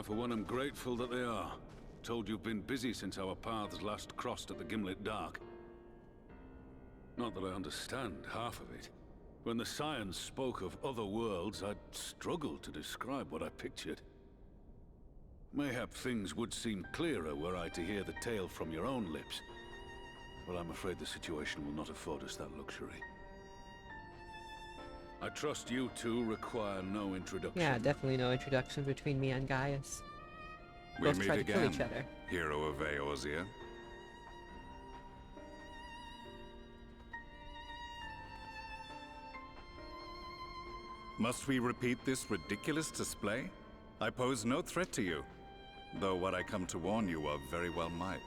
for one, I'm grateful that they are. Told you've been busy since our paths last crossed at the Gimlet Dark. Not that I understand half of it. When the Scions spoke of other worlds, I'd struggled to describe what I pictured. Mayhap things would seem clearer were I to hear the tale from your own lips. But I'm afraid the situation will not afford us that luxury. I trust you two require no introduction. Yeah, definitely no introduction between me and Gaius. We Both meet tried to kill again, each other. hero of Eorzea. Must we repeat this ridiculous display? I pose no threat to you, though what I come to warn you of very well might.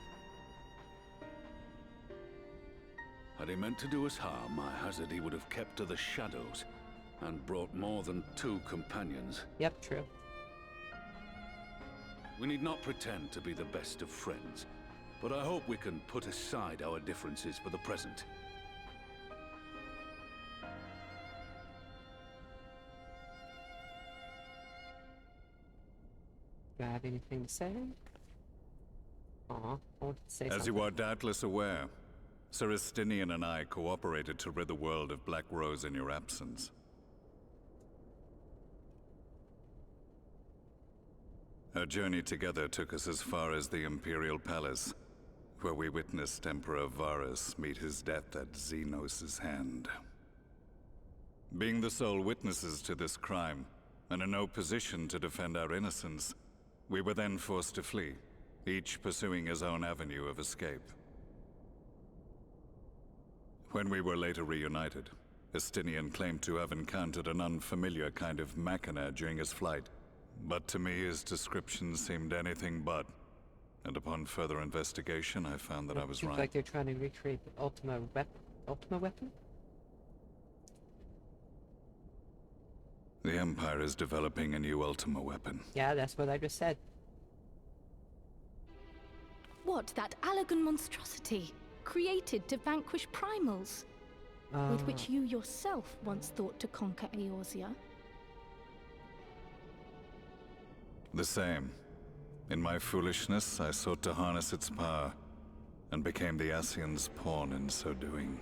Had he meant to do us harm, I hazard he would have kept to the shadows, and brought more than 2 companions. Yep, true. We need not pretend to be the best of friends, but I hope we can put aside our differences for the present. Do I have anything to say? Aw, I wanted to say As something. you are doubtless aware, Sir Estinian and I cooperated to rid the world of Black Rose in your absence. Our journey together took us as far as the Imperial Palace, where we witnessed Emperor Varus meet his death at Xenos' hand. Being the sole witnesses to this crime, and in no position to defend our innocence, we were then forced to flee, each pursuing his own avenue of escape. When we were later reunited, Estinian claimed to have encountered an unfamiliar kind of machina during his flight, but to me his description seemed anything but, and upon further investigation I found that I was Seems right. like they're trying to recreate the Ultima weapon? The Empire is developing a new Ultima weapon. Yeah, that's what I just said. What, that Allagan monstrosity? Created to vanquish primals? With which you yourself once thought to conquer Eorzea? The same. In my foolishness, I sought to harness its power, and became the Ascian's pawn in so doing.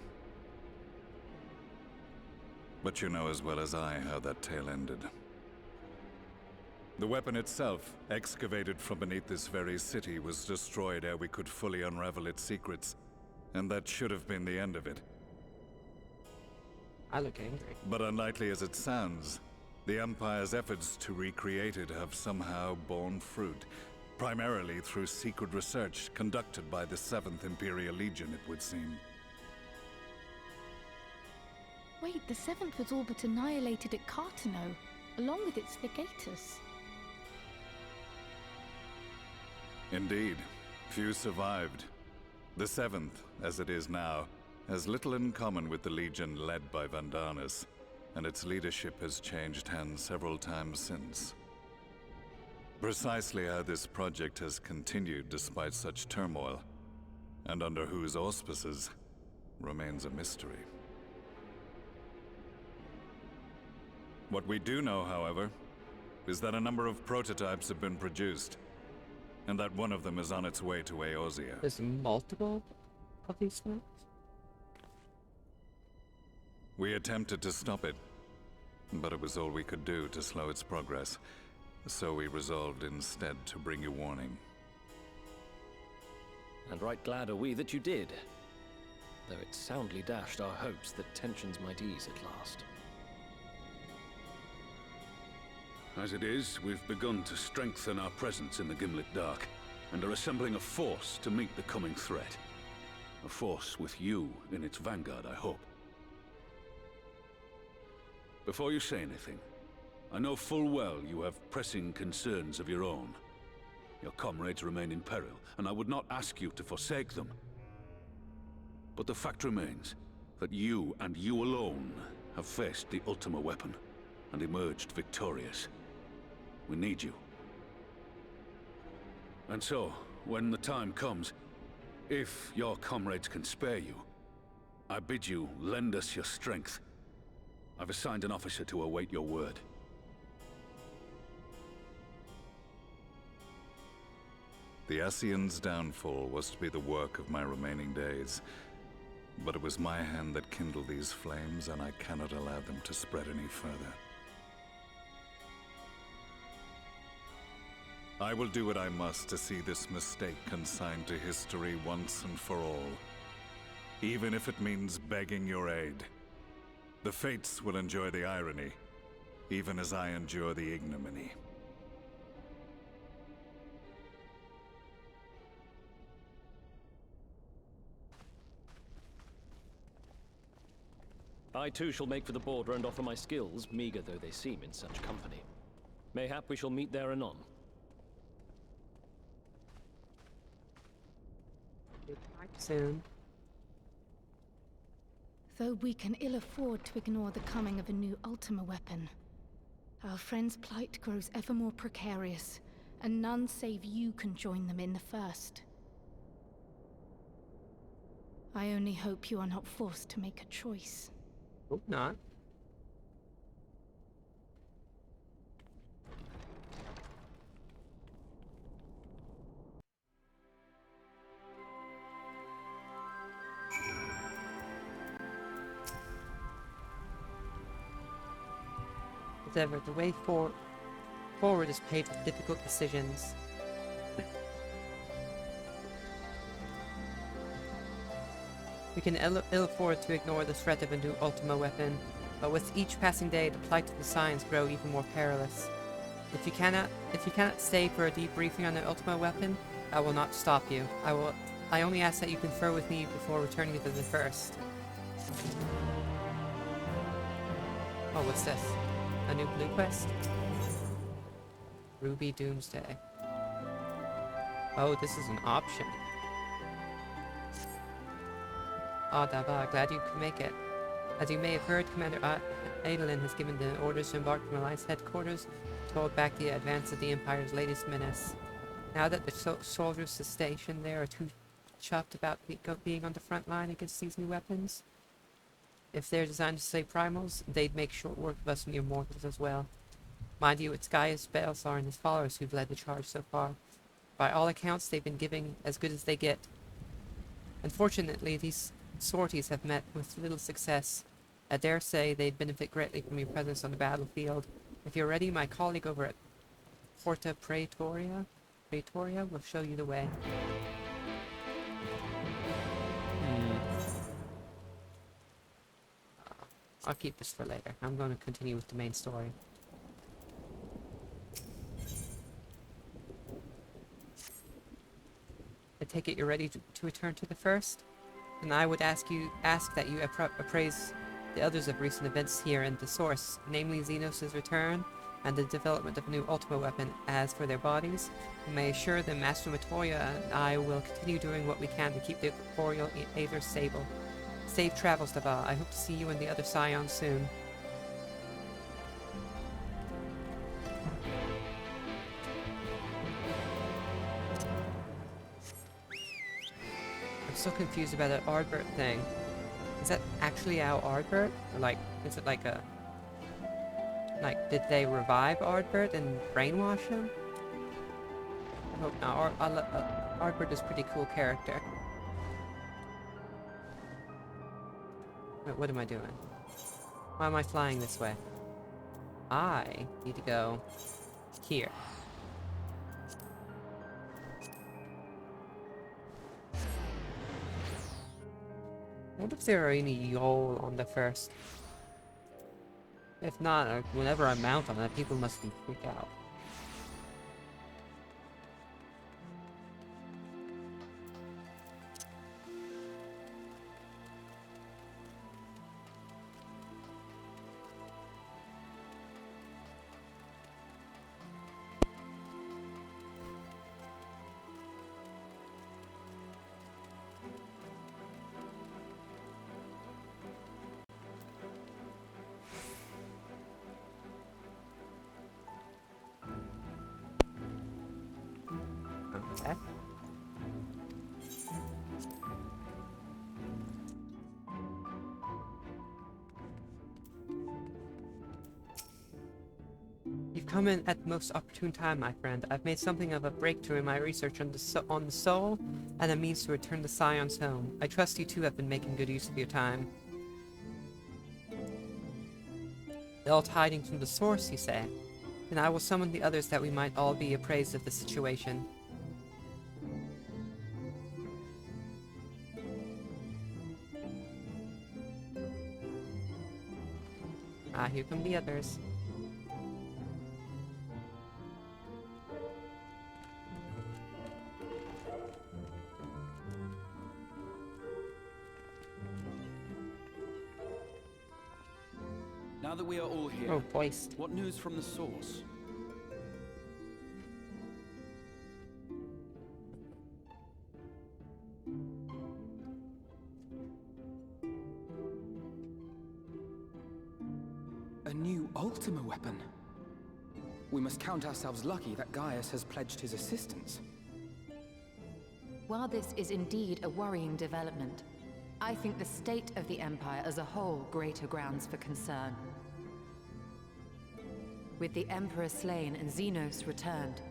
But you know as well as I how that tale ended. The weapon itself, excavated from beneath this very city, was destroyed ere we could fully unravel its secrets, and that should have been the end of it. I look angry. But unlikely as it sounds, the Empire's efforts to recreate it have somehow borne fruit, primarily through secret research conducted by the 7th Imperial Legion, it would seem. Wait, the 7th was all but annihilated at Cartano, along with its legatus. Indeed, few survived. The 7th, as it is now, has little in common with the Legion led by Vandanus, and its leadership has changed hands several times since. Precisely how this project has continued despite such turmoil, and under whose auspices, remains a mystery. What we do know, however, is that a number of prototypes have been produced, and that one of them is on its way to Eorzea. There's multiple of these things? We attempted to stop it, but it was all we could do to slow its progress, so we resolved instead to bring you warning. And right glad are we that you did, though it soundly dashed our hopes that tensions might ease at last. As it is, we've begun to strengthen our presence in the Gimlet Dark, and are assembling a force to meet the coming threat. A force with you in its vanguard, I hope. Before you say anything, I know full well you have pressing concerns of your own. Your comrades remain in peril, and I would not ask you to forsake them. But the fact remains that you, and you alone, have faced the Ultima weapon, and emerged victorious. We need you. And so, when the time comes, if your comrades can spare you, I bid you lend us your strength. I've assigned an officer to await your word. The Ascian's downfall was to be the work of my remaining days. But it was my hand that kindled these flames, and I cannot allow them to spread any further. I will do what I must to see this mistake consigned to history once and for all. Even if it means begging your aid. The Fates will enjoy the irony, even as I endure the ignominy. I too shall make for the border and offer my skills, meager though they seem in such company. Mayhap we shall meet there anon. Soon. Though we can ill afford to ignore the coming of a new Ultima weapon, our friend's plight grows ever more precarious, and none save you can join them in the first. I only hope you are not forced to make a choice. Hope not. As ever, the way forward is paved with difficult decisions. We can ill afford to ignore the threat of a new Ultima weapon, but with each passing day, the plight of the Scions grow even more perilous. If you cannot stay for a debriefing on the Ultima weapon, I will not stop you. I only ask that you confer with me before returning to the first. Oh, what's this? A new blue quest? Ruby Doomsday. Oh, this is an option. Ah, Dava, glad you could make it. As you may have heard, Commander Adolin has given the orders to embark from Alliance headquarters to hold back the advance of the Empire's latest menace. Now that the soldiers stationed there are too chuffed about being on the front line against these new weapons, if they're designed to slay primals, they'd make short work of us mere mortals as well. Mind you, it's Gaius Balthazar and his followers who've led the charge so far. By all accounts, they've been giving as good as they get. Unfortunately, these sorties have met with little success. I dare say they'd benefit greatly from your presence on the battlefield. If you're ready, my colleague over at Porta Praetoria will show you the way. I'll keep this for later. I'm going to continue with the main story. I take it you're ready to return to the first? And I would ask that you appraise the others of recent events here and the source, namely Xenos' return and the development of a new Ultima weapon. As for their bodies, you may assure them Master Matoya and I will continue doing what we can to keep the corporeal Aether stable. Safe travels, Dava. I hope to see you and the other Scions soon. I'm so confused about that Ardbert thing. Is that actually our Ardbert? Or like, is it like a... Like, did they revive Ardbert and brainwash him? I hope not. Ardbert is a pretty cool character. Wait, what am I doing? Why am I flying this way? I need to go here. I wonder if there are any Yol on the first. If not, whenever I mount on it, people must be freaked out. Okay. come in at the most opportune time, my friend. I've made something of a breakthrough in my research on the soul and a means to return the Scions home. I trust you too have been making good use of your time. All hiding from the source, you say? Then I will summon the others that we might all be appraised of the situation. Ah, here come the others. Now that we are all here, Oh, voiced. what news from the source? A new Ultima weapon. We must count ourselves lucky that Gaius has pledged his assistance. While this is indeed a worrying development, I think the state of the Empire as a whole greater grounds for concern. With the Emperor slain and Xenos returned,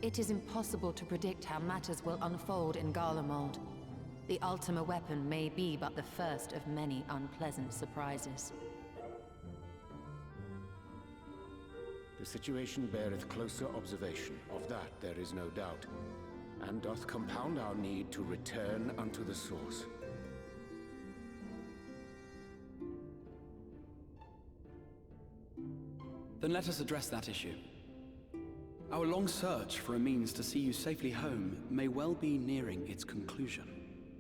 it is impossible to predict how matters will unfold in Garlemald. The Ultima weapon may be but the first of many unpleasant surprises. The situation beareth closer observation, of that there is no doubt, and doth compound our need to return unto the source. Then let us address that issue. Our long search for a means to see you safely home may well be nearing its conclusion.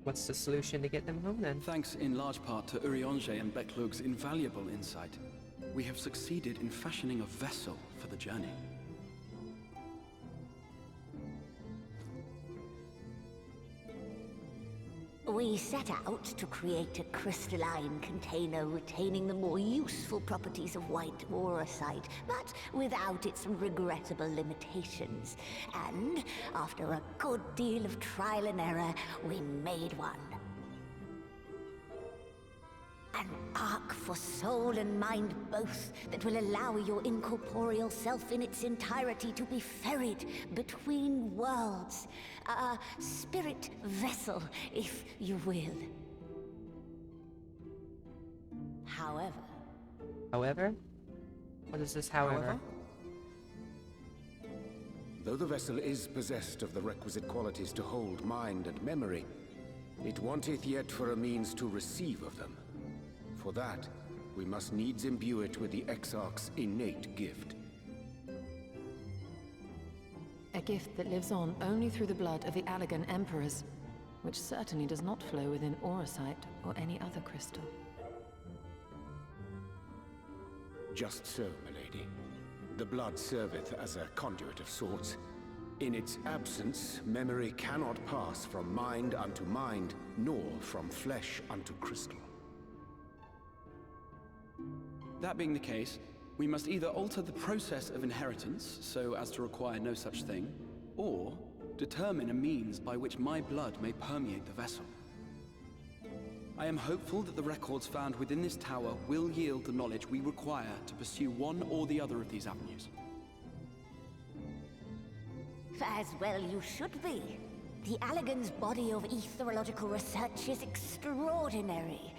What's the solution to get them home then? Thanks in large part to Urianger and Beklug's invaluable insight, we have succeeded in fashioning a vessel for the journey. We set out to create a crystalline container retaining the more useful properties of white aurosite, but without its regrettable limitations. And after a good deal of trial and error, we made one. An ark for soul and mind both, that will allow your incorporeal self in its entirety to be ferried between worlds. A spirit vessel, if you will. However? What is this however? Though the vessel is possessed of the requisite qualities to hold mind and memory, it wanteth yet for a means to receive of them. For that, we must needs imbue it with the Exarch's innate gift. A gift that lives on only through the blood of the Allagan Emperors, which certainly does not flow within aurosite or any other crystal. Just so, milady. The blood serveth as a conduit of sorts. In its absence, memory cannot pass from mind unto mind, nor from flesh unto crystal. That being the case, we must either alter the process of inheritance so as to require no such thing, or determine a means by which my blood may permeate the vessel. I am hopeful that the records found within this tower will yield the knowledge we require to pursue one or the other of these avenues. As well you should be. The Allagan's body of etherological research is extraordinary.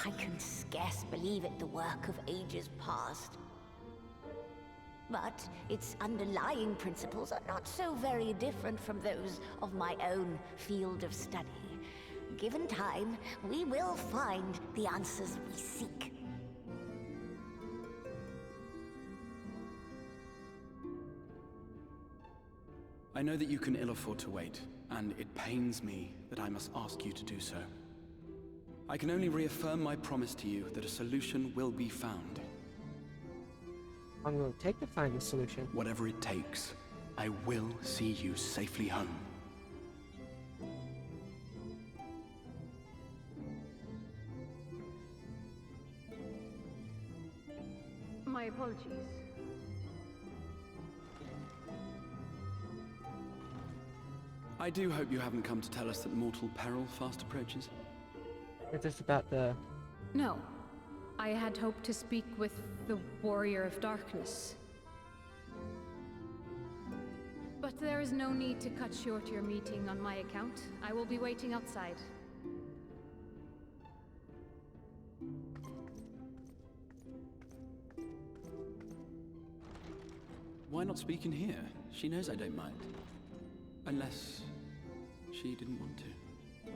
I can scarce believe it the work of ages past. But its underlying principles are not so very different from those of my own field of study. Given time, we will find the answers we seek. I know that you can ill afford to wait, and it pains me that I must ask you to do so. I can only reaffirm my promise to you that a solution will be found. How long will it take to find a solution? Whatever it takes, I will see you safely home. My apologies. I do hope you haven't come to tell us that mortal peril fast approaches. Is this about the... No. I had hoped to speak with the Warrior of Darkness. But there is no need to cut short your meeting on my account. I will be waiting outside. Why not speak in here? She knows I don't mind. Unless she didn't want to.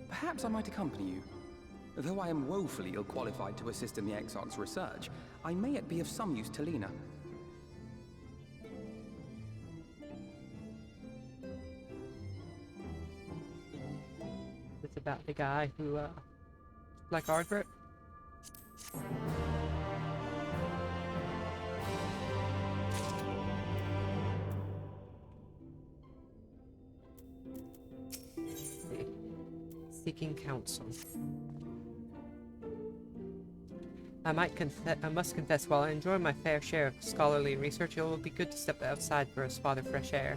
Perhaps I might accompany you. Though I am woefully ill-qualified to assist in the Exarch's research, I may yet be of some use to Lena. It's about the guy who, like Ardbert. Seeking counsel. I must confess, while I enjoy my fair share of scholarly research, it will be good to step outside for a spot of fresh air.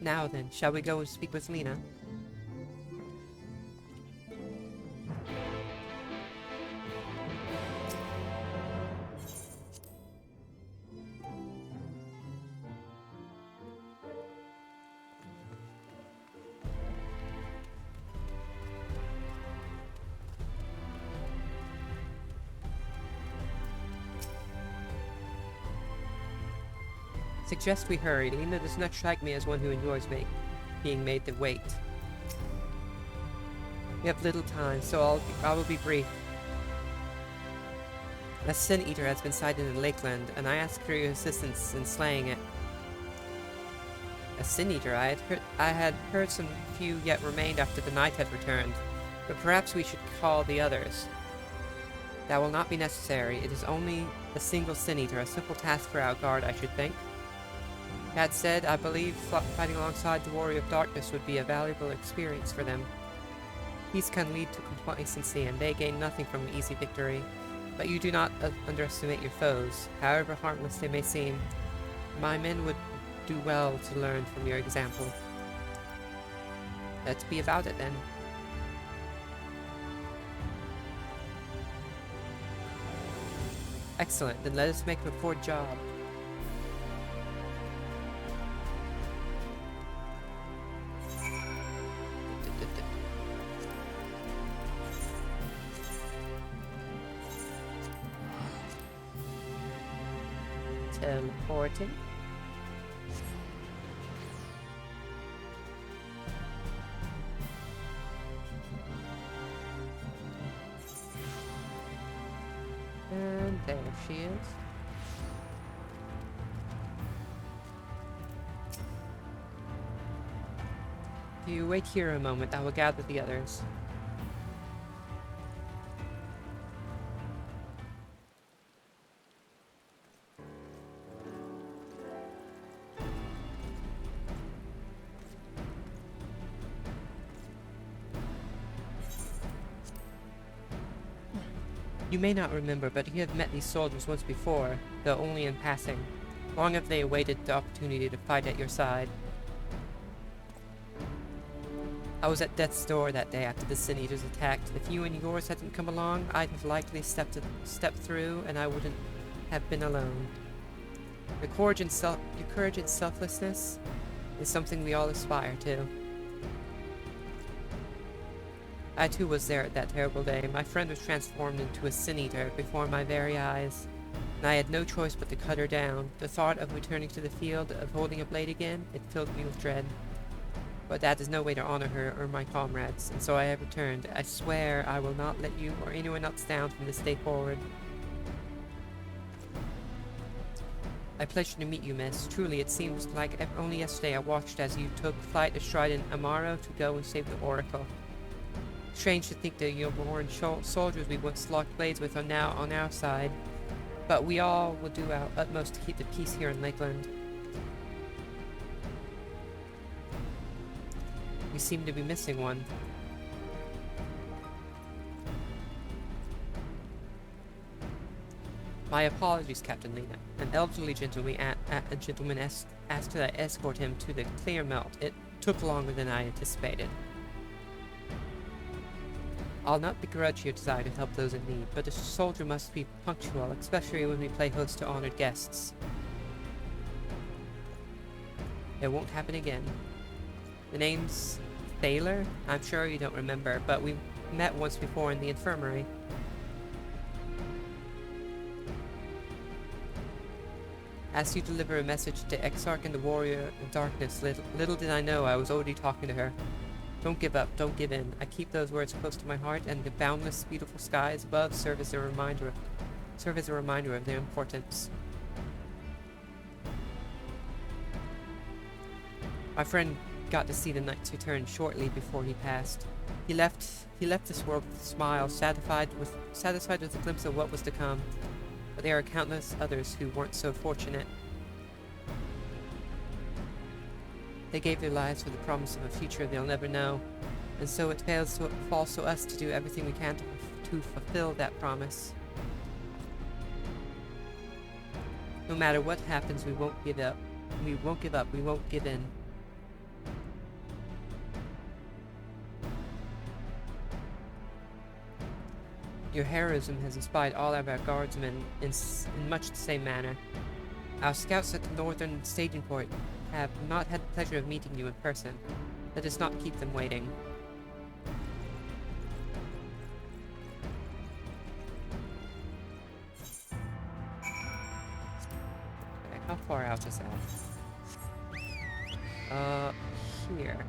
Now then, shall we go and speak with Lena? Suggest we hurry. Lena does not strike me as one who enjoys being made to wait. We have little time, so I will be brief. A Sin Eater has been sighted in Lakeland, and I ask for your assistance in slaying it. A Sin Eater? I had heard some few yet remained after the night had returned, but perhaps we should call the others. That will not be necessary. It is only a single Sin Eater, a simple task for our guard, I should think. That said, I believe fighting alongside the Warrior of Darkness would be a valuable experience for them. Peace can lead to complacency, and they gain nothing from an easy victory. But you do not underestimate your foes, however harmless they may seem. My men would do well to learn from your example. Let's be about it then. Excellent, then let us make a poor job. Teleporting. And there she is. If you wait here a moment, I will gather the others. You may not remember, but you have met these soldiers once before, though only in passing. Long have they awaited the opportunity to fight at your side. I was at death's door that day after the Sin Eaters attacked. If you and yours hadn't come along, I'd have likely stepped through, and I wouldn't have been alone. Your courage and selflessness is something we all aspire to. I too was there at that terrible day. My friend was transformed into a Sin Eater before my very eyes, and I had no choice but to cut her down. The thought of returning to the field, of holding a blade again, it filled me with dread. But that is no way to honor her or my comrades, and so I have returned. I swear I will not let you or anyone else down from this day forward. I pledge to meet you, miss. Truly, it seems like only yesterday I watched as you took flight astride in Amaro to go and save the Oracle. Strange to think that your born soldiers we once locked blades with are now on our side, but we all will do our utmost to keep the peace here in Lakeland. You seem to be missing one. My apologies, Captain Lena. An elderly gentleman asked that I escort him to the Clear Melt. It took longer than I anticipated. I'll not begrudge your desire to help those in need, but a soldier must be punctual, especially when we play host to honored guests. It won't happen again. The name's Thaler? I'm sure you don't remember, but we met once before in the infirmary. Asked you to deliver a message to Exarch and the Warrior of Darkness. Little did I know I was already talking to her. Don't give up, don't give in. I keep those words close to my heart, and the boundless, beautiful skies above serve as a reminder of their importance. My friend got to see the Knight's return shortly before he passed. He left this world with a smile, satisfied with a glimpse of what was to come. But there are countless others who weren't so fortunate. They gave their lives for the promise of a future they'll never know, and so it falls to us to do everything we can to fulfill that promise. No matter what happens, we won't give up. We won't give up. We won't give in. Your heroism has inspired all of our guardsmen in much the same manner. Our scouts at the northern staging port have not had the pleasure of meeting you in person. Let us not keep them waiting. Okay, how far out is that? Here.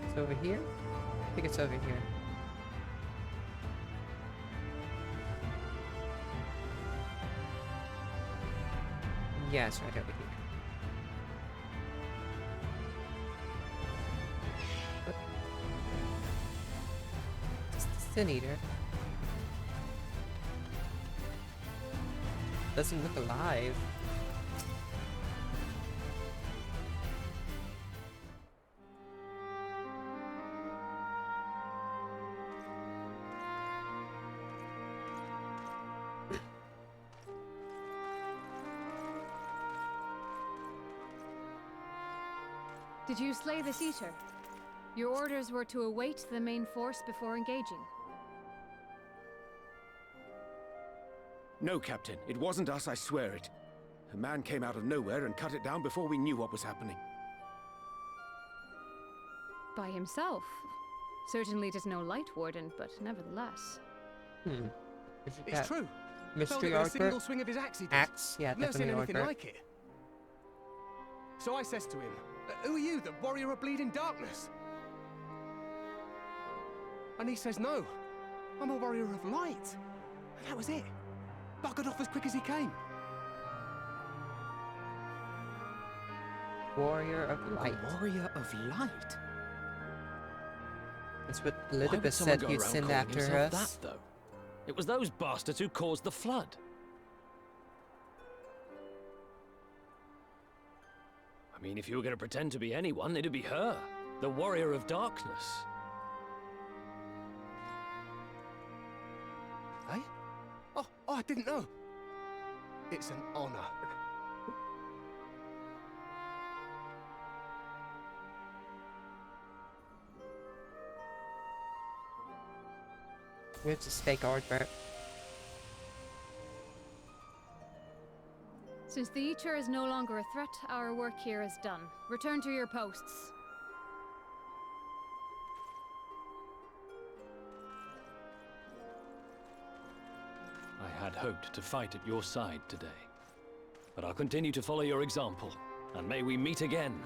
It's over here? I think it's over here. Yeah, it's right over here. But it's the Sin Eater. Doesn't look alive. Did you slay this Eater? Your orders were to await the main force before engaging. No, Captain. It wasn't us, I swear it. A man came out of nowhere and cut it down before we knew what was happening. By himself? Certainly it is no Light Warden, but nevertheless. It's true. Mystery Felled it with a Archer? single swing of his axe, he did. Axe? Yeah, Never seen definitely anything Archer. like it. So I says to him, "Who are you, the warrior of bleeding darkness?" And he says, "No, I'm a warrior of light." And that was it. Buggered off as quick as he came. Warrior of Light. Warrior of Light? That's what Why would Elizabeth someone said go you'd around send calling after himself us. that, though? It was those bastards who caused the flood. I mean, if you were going to pretend to be anyone, it'd be her. The Warrior of Darkness. Eh? Oh, I didn't know. It's an honor. Here's this fake Ardbert. Since the Eater is no longer a threat, our work here is done. Return to your posts. I had hoped to fight at your side today. But I'll continue to follow your example, and may we meet again.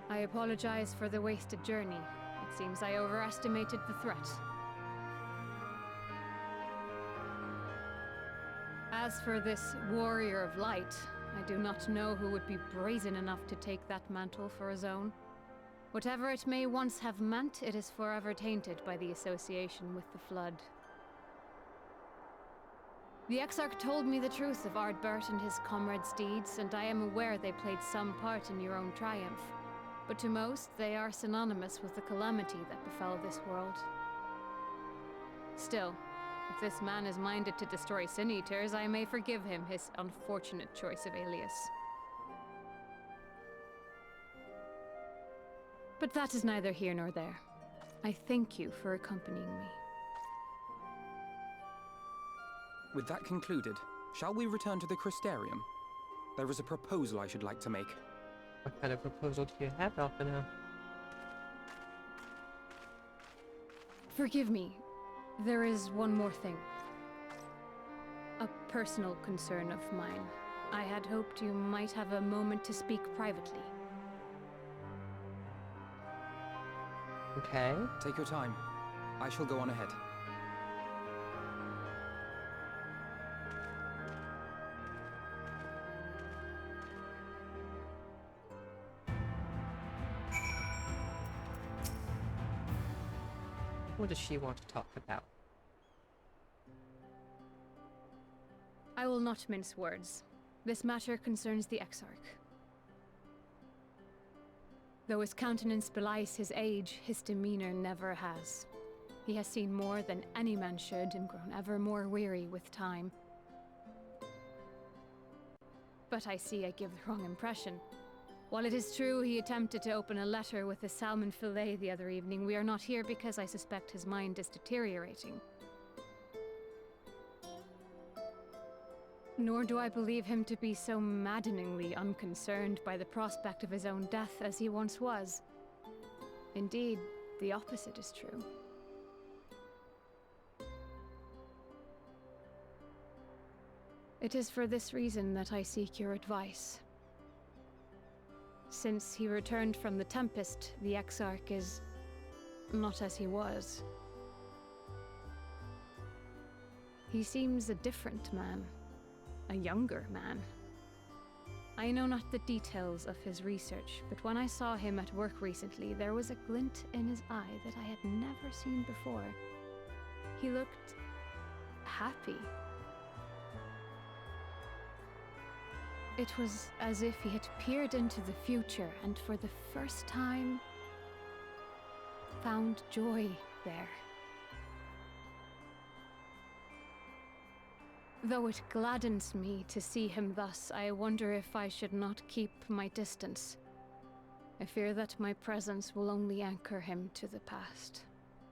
I apologize for the wasted journey. It seems I overestimated the threat. As for this Warrior of Light, I do not know who would be brazen enough to take that mantle for his own. Whatever it may once have meant, it is forever tainted by the association with the Flood. The Exarch told me the truth of Ardbert and his comrades' deeds, and I am aware they played some part in your own triumph. But to most, they are synonymous with the calamity that befell this world. Still, if this man is minded to destroy Sin Eaters, I may forgive him his unfortunate choice of alias. But that is neither here nor there. I thank you for accompanying me. With that concluded, shall we return to the Crystarium? There is a proposal I should like to make. What kind of proposal do you have, Alphina? Forgive me. There is one more thing. A personal concern of mine. I had hoped you might have a moment to speak privately. Okay. Take your time. I shall go on ahead. What does she want to talk about? I will not mince words. This matter concerns the Exarch. Though his countenance belies his age, his demeanor never has. He has seen more than any man should and grown ever more weary with time. But I see I give the wrong impression. While it is true he attempted to open a letter with a salmon fillet the other evening, we are not here because I suspect his mind is deteriorating. Nor do I believe him to be so maddeningly unconcerned by the prospect of his own death as he once was. Indeed, the opposite is true. It is for this reason that I seek your advice. Since he returned from the Tempest, the Exarch is not as he was. He seems a different man. A younger man. I know not the details of his research, but when I saw him at work recently, there was a glint in his eye that I had never seen before. He looked happy. It was as if he had peered into the future and for the first time found joy there. Though it gladdens me to see him thus, I wonder if I should not keep my distance. I fear that my presence will only anchor him to the past,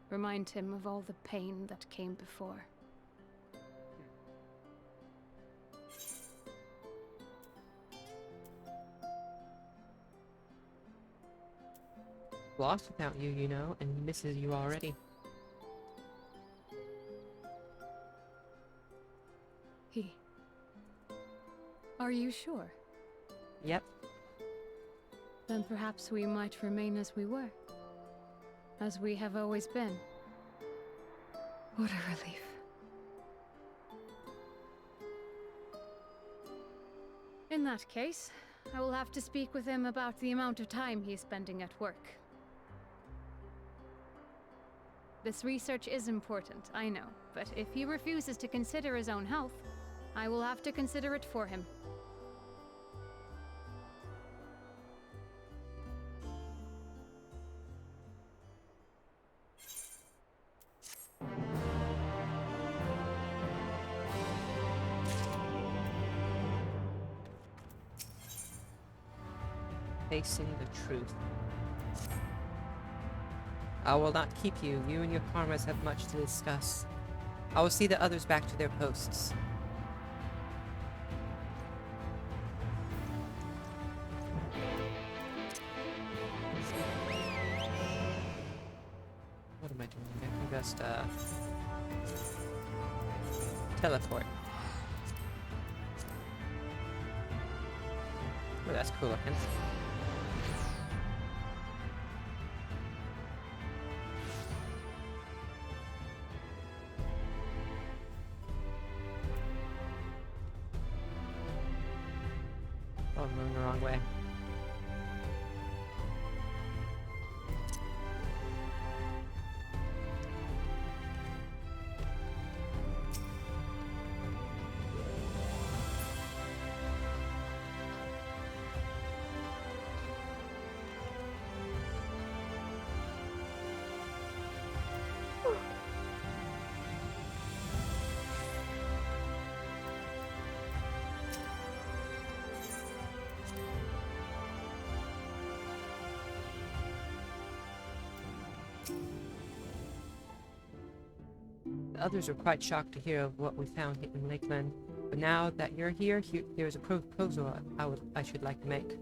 remind him of all the pain that came before. Lost without you, you know, and he misses you already. He. Are you sure? Yep. Then perhaps we might remain as we were. As we have always been. What a relief. In that case, I will have to speak with him about the amount of time he is spending at work. This research is important, I know, but if he refuses to consider his own health, I will have to consider it for him. Facing the truth. I will not keep you. You and your comrades have much to discuss. I will see the others back to their posts. What am I doing? I can just, teleport. Oh, that's cool looking. Oh, I'm moving the wrong way. others were quite shocked to hear of what we found in Lakeland. But now that you're here, here's a proposal I should like to make.